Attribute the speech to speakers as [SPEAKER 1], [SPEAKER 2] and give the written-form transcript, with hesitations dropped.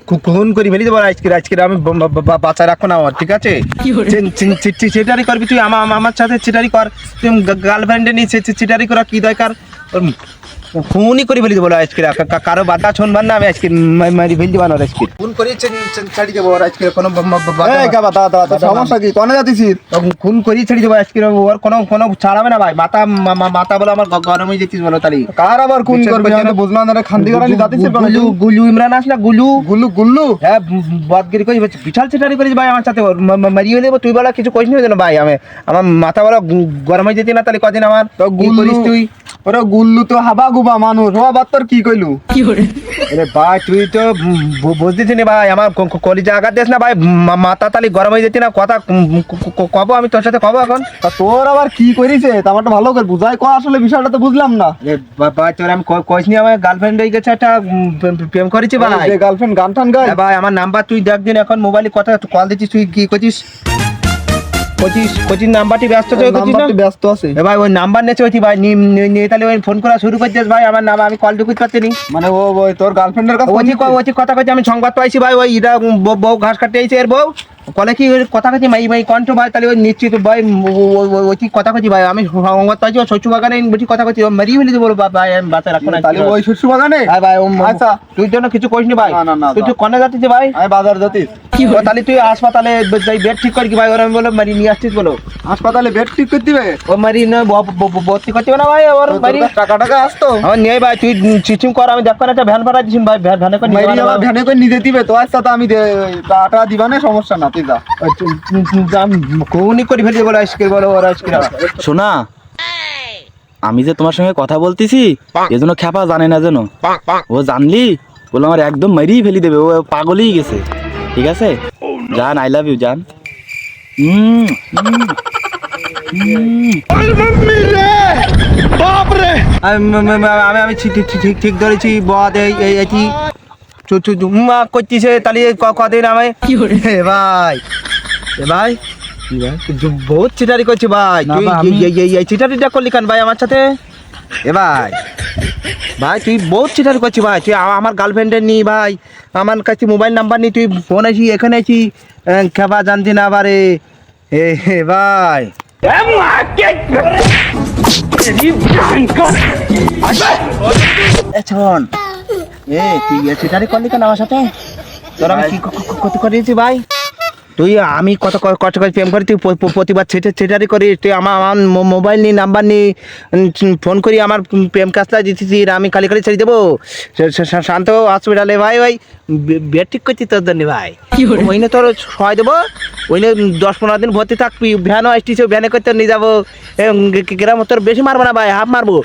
[SPEAKER 1] খুন করে ফেলি দেবো আজকে আমি বাঁচা রাখবো না আমার, ঠিক আছে? চিটারি করবি তুই আমার সাথে, চিটারি কর। তুই গার্লফ্রেন্ডে নিয়ে চিটারি করা কি দরকার? খুনই করে ফেলি দেবো আজকে, কারো বাধা শুনবার না আমি আজকে মারি ফেলি দেবো আজকে, খুন করে ছাড়ি দেবো আজকে। কোনো
[SPEAKER 2] সমস্যা কি? কনে যাচ্ছিস?
[SPEAKER 1] খুন করি ছেড়ে দেবো আজকে, ওর কোনো ছাড়াবে না ভাই। মাথা বলে আমার গরম হয়ে যেতিস বলো তাহলে।
[SPEAKER 2] কার আবার খুন করবি? আমি তো বুঝলাম না, খান্দি করানি যাচ্ছিস?
[SPEAKER 1] গুলু ইমরান আস না, গুলু
[SPEAKER 2] গুল্লু
[SPEAKER 1] হ্যাঁ, বদগিরি করি বিশাল চিটারি করিস ভাই আমার সাথে, মারিয়ে দেবো। তুই বলা কিছু করিস না ভাই, আমার মাথা বলা গরম হয়ে যেতি না তাহলে কদিন আমার করিস তুই?
[SPEAKER 2] ওরে গুল্লু তো হাবা গুবা মানুষ, ও আবার তোর কি কইলু?
[SPEAKER 1] আরে ভাই তুই তো বুঝতেছি না ভাই, আমার কলিজা আঘাত দিস না ভাই, মাথা তালি গরম হয়ে যেতি না। কথা কব আমি তোর সাথে, কব এখন?
[SPEAKER 2] তা তোর আবার কি করিছে? আমারটা ভালো করে বুঝাই কো, আসলে বিষয়টা তো বুঝলাম না।
[SPEAKER 1] ভাই তোর আমি কইস নি, আমার গার্লফ্রেন্ড হয়ে গেছে, একটা প্রেম করেছি ভাই।
[SPEAKER 2] গার্লফ্রেন্ড গান টান গায়?
[SPEAKER 1] ভাই আমার নাম্বার তুই দেখ দিন, এখন মোবাইলে কথা কল দিচ্ছিস, তুই কি করছিস? কোচিং নাম্বারটি ব্যস্ত
[SPEAKER 2] ব্যস্ত আছে
[SPEAKER 1] ভাই, ওই নাম্বার নেছে ওই ভাই, নিয়ে তাহলে ওই ফোন করা শুরু করছিস ভাই। আমার নাম আমি কল ঢুকতে পারছি নি,
[SPEAKER 2] মানে ও তোর গার্লফ্রেন্ডের কাছে
[SPEAKER 1] ওই কথা কইছি। আমি সংবাদ পাইছি ভাই, ওই এটা বউ ঘাস কাটতে আইছে, এর বউ কলে কি কথা কইছি মাই কণ্ঠ ভাই, তাহলে ওই নিশ্চিত ভাই ওই কি কথা কইছি ভাই। আমি সংবাদ পাইছি, ওই শস্য বাগানে বুঝি কথা কইছি, মারি ফেলি বলো ভাই, আমি বাচ্চা রাখবো না।
[SPEAKER 2] তাহলে ওই শস্য বাগানে?
[SPEAKER 1] হ্যাঁ ভাই।
[SPEAKER 2] আচ্ছা
[SPEAKER 1] তুই জন্য কিছু কইস নি ভাই,
[SPEAKER 2] না
[SPEAKER 1] তুই কনে যাচ্ছিস ভাই?
[SPEAKER 2] আমি বাজার যাচ্ছিস।
[SPEAKER 1] তাহলে তুই হাসপাতালে বেড ঠিক করি কি ভাই, ওরা আমি বলো মারি নিয়ে আসছিস বলো।
[SPEAKER 2] হাসপাতালে বেড ঠিক করতে দিবে?
[SPEAKER 1] ও মারি না ভর্তি করতে হবে না ভাই, ওর বাড়ি
[SPEAKER 2] টাকা আসতো
[SPEAKER 1] আমার নেই ভাই। তুই চিচিং কর, আমি দেখো একটা ভ্যান ভাড়া দিছিস ভাই, ভ্যানে করে
[SPEAKER 2] ভ্যানে করে নিতে দিবে তো? আচ্ছা তো আমি টাকা দিবা না, সমস্যা না, তুই যা।
[SPEAKER 1] কোনই করে ফেলি বলো আজকে, বলো ওরা আজকে।
[SPEAKER 3] শোনা, আমি যে তোমার সঙ্গে কথা বলতেছি এজন্য খ্যাপা জানে না যেন, ও জানলি বলে আমার একদম মেরেই ফেলি দেবে, ও পাগলই গেছে। ঠিক আছে জান, আই লাভ ইউ জান।
[SPEAKER 1] আমি ঠিক ধরেছি, বদ এই করতেছে তাহলে কদিন আমি ভাই ভাই বহুত চিটারি করছি ভাই। এই চিটারিটা করলি কেন ভাই আমার সাথে? ভাই তুই বহুত চিটারি করছি ভাই, তুই আমার গার্লফ্রেন্ডের নি ভাই, আমার কাছে মোবাইল নাম্বার নি, তুই ফোন আছি এখানে আছি, খেপা জানতি না বারে ভাই। শোন তুই চিটারি করলি কেন আমার সাথে? তোর আমি কি কত করেছি ভাই? তুই আমি কত কষ্ট করে প্রেম করি, তুই প্রতিবার চিটারি করিস। তুই আমার মোবাইল নি, নাম্বার নি, ফোন করি আমার প্রেম কাজটা দিতেছি, আমি খালি খালি ছেড়ে দেবো শান্ত হসপিটালে ভাই। ভাই বেড ঠিক করছি তোর জন্য ভাই, ওই না তোর সহায় দেবো, ওই না 10-15 দিন ভর্তি থাকবি, ভ্যানও আসতিস, ভ্যানে করতে নিয়ে যাবো। গ্রাম তোর বেশি মারবো না ভাই, হাফ মারবো।